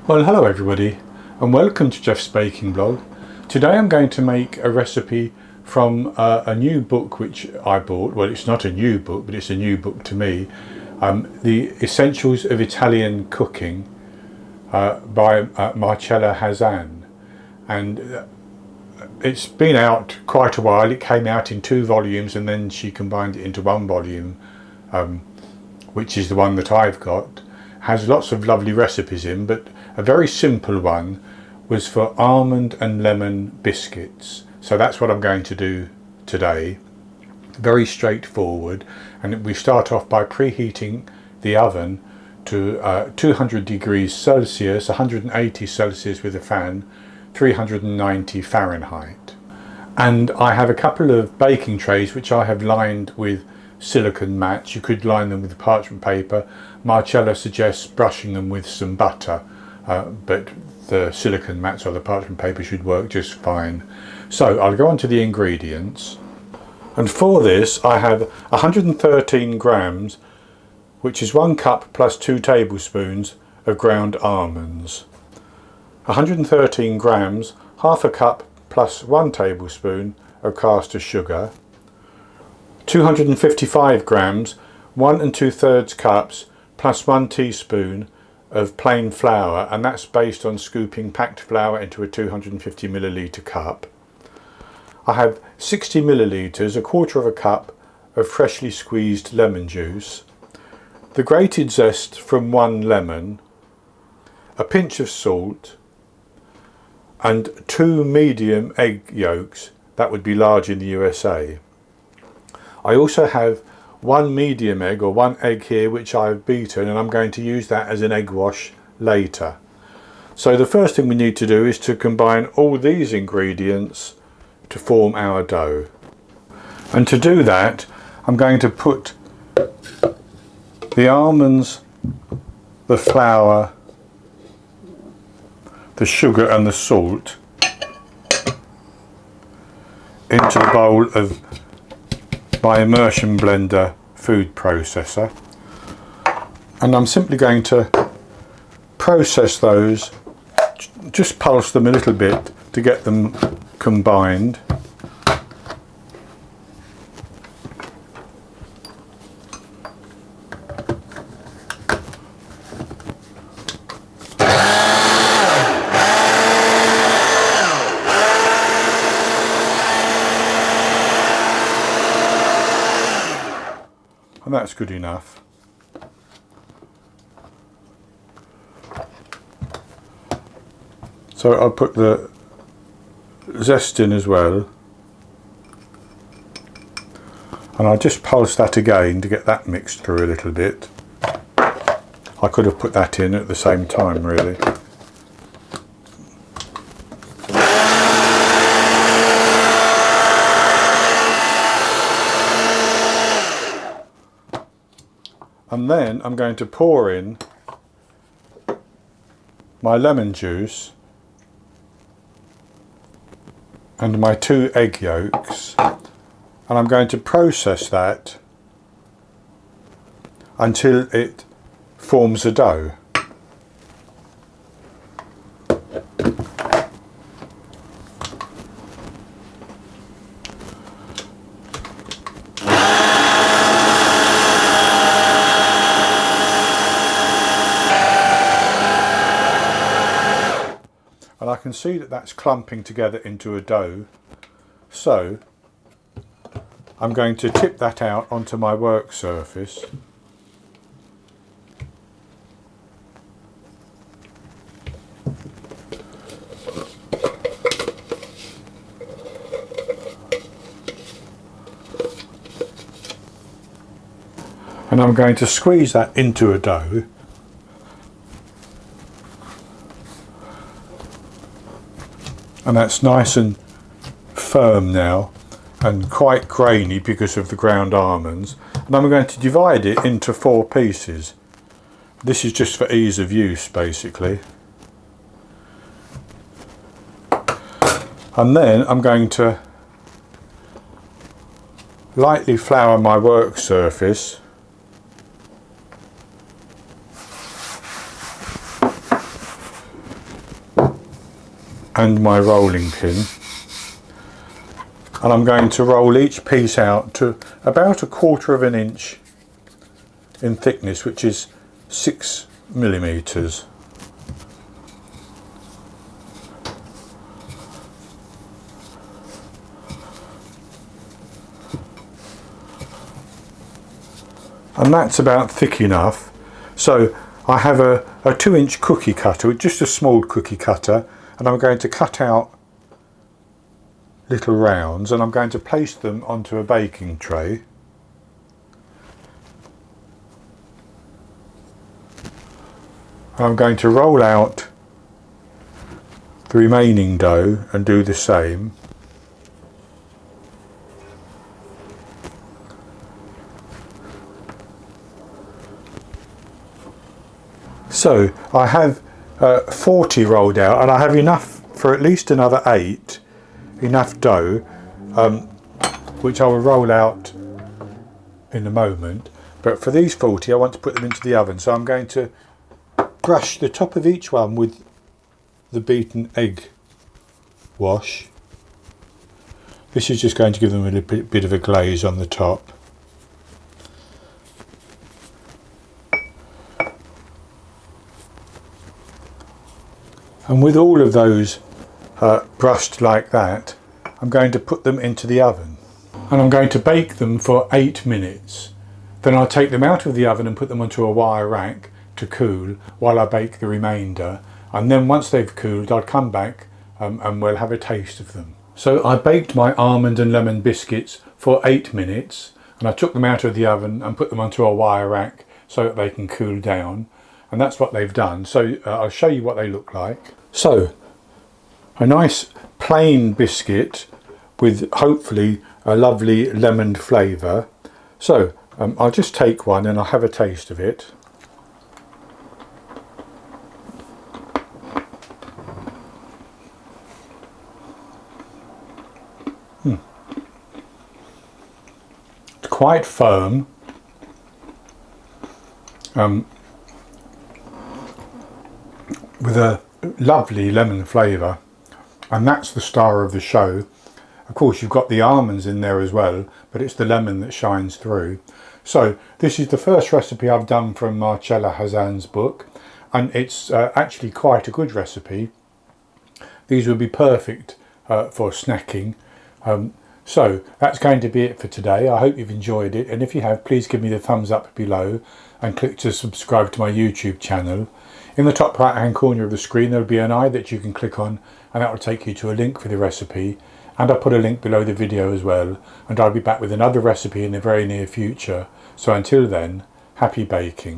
Well, hello everybody and welcome to Jeff's Baking Blog. Today I'm going to make a recipe from a new book which I bought. Well, it's not a new book, but it's a new book to me. The Essentials of Italian Cooking by Marcella Hazan. And it's been out quite a while. It came out in 2 volumes and then she combined it into 1 volume, which is the one that I've got. Has lots of lovely recipes in, but a very simple one was for almond and lemon biscuits. So that's what I'm going to do today. Very straightforward, and we start off by preheating the oven to 200 degrees Celsius, 180 Celsius with a fan, 390 Fahrenheit. And I have a couple of baking trays which I have lined with silicone mats. You could line them with parchment paper. Marcella suggests brushing them with some butter, but the silicone mats or the parchment paper should work just fine. So I'll go on to the ingredients, and for this I have 113 grams, which is 1 cup plus 2 tablespoons of ground almonds. 113 grams, half a cup plus 1 tablespoon of caster sugar. 255 grams, 1 2/3 cups plus 1 teaspoon of plain flour, and that's based on scooping packed flour into a 250 milliliter cup. I have 60 milliliters, 1/4 cup of freshly squeezed lemon juice, the grated zest from 1 lemon, a pinch of salt, and 2 medium egg yolks. That would be large in the USA. I also have 1 medium egg, or 1 egg here, which I've beaten, and I'm going to use that as an egg wash later. So the first thing we need to do is to combine all these ingredients to form our dough. And to do that, I'm going to put the almonds, the flour, the sugar and the salt into the bowl of my immersion blender food processor, and I'm simply going to process those, just pulse them a little bit to get them combined. And that's good enough. So I'll put the zest in as well, and I'll just pulse that again to get that mixed through a little bit. I could have put that in at the same time, really. And then I'm going to pour in my lemon juice and my 2 egg yolks, and I'm going to process that until it forms a dough. And I can see that that's clumping together into a dough, so I'm going to tip that out onto my work surface. And I'm going to squeeze that into a dough. And that's nice and firm now and quite grainy because of the ground almonds. And I'm going to divide it into 4 pieces. This is just for ease of use, basically. And then I'm going to lightly flour my work surface and my rolling pin, and I'm going to roll each piece out to about 1/4 of an inch in thickness, which is 6 millimeters. And that's about thick enough. So I have a 2-inch cookie cutter, just a small cookie cutter, and I'm going to cut out little rounds, and I'm going to place them onto a baking tray. I'm going to roll out the remaining dough and do the same. So I have 40 rolled out, and I have enough for at least another 8, enough dough, which I will roll out in a moment. But for these 40 I want to put them into the oven, so I'm going to brush the top of each one with the beaten egg wash. This is just going to give them a little bit of a glaze on the top. And with all of those brushed like that, I'm going to put them into the oven. And I'm going to bake them for 8 minutes. Then I'll take them out of the oven and put them onto a wire rack to cool while I bake the remainder. And then once they've cooled, I'll come back and we'll have a taste of them. So I baked my almond and lemon biscuits for 8 minutes, and I took them out of the oven and put them onto a wire rack so that they can cool down. And that's what they've done. So I'll show you what they look like. So a nice plain biscuit with hopefully a lovely lemon flavour. So I'll just take one and I'll have a taste of it. It's quite firm. With a lovely lemon flavour, and that's the star of the show. Of course you've got the almonds in there as well, but it's the lemon that shines through. So this is the first recipe I've done from Marcella Hazan's book, and it's actually quite a good recipe. These would be perfect for snacking. So that's going to be it for today. I hope you've enjoyed it, and if you have, please give me the thumbs up below and click to subscribe to my YouTube channel. In the top right hand corner of the screen there will be an eye that you can click on, and that will take you to a link for the recipe, and I'll put a link below the video as well, and I'll be back with another recipe in the very near future. So until then, happy baking.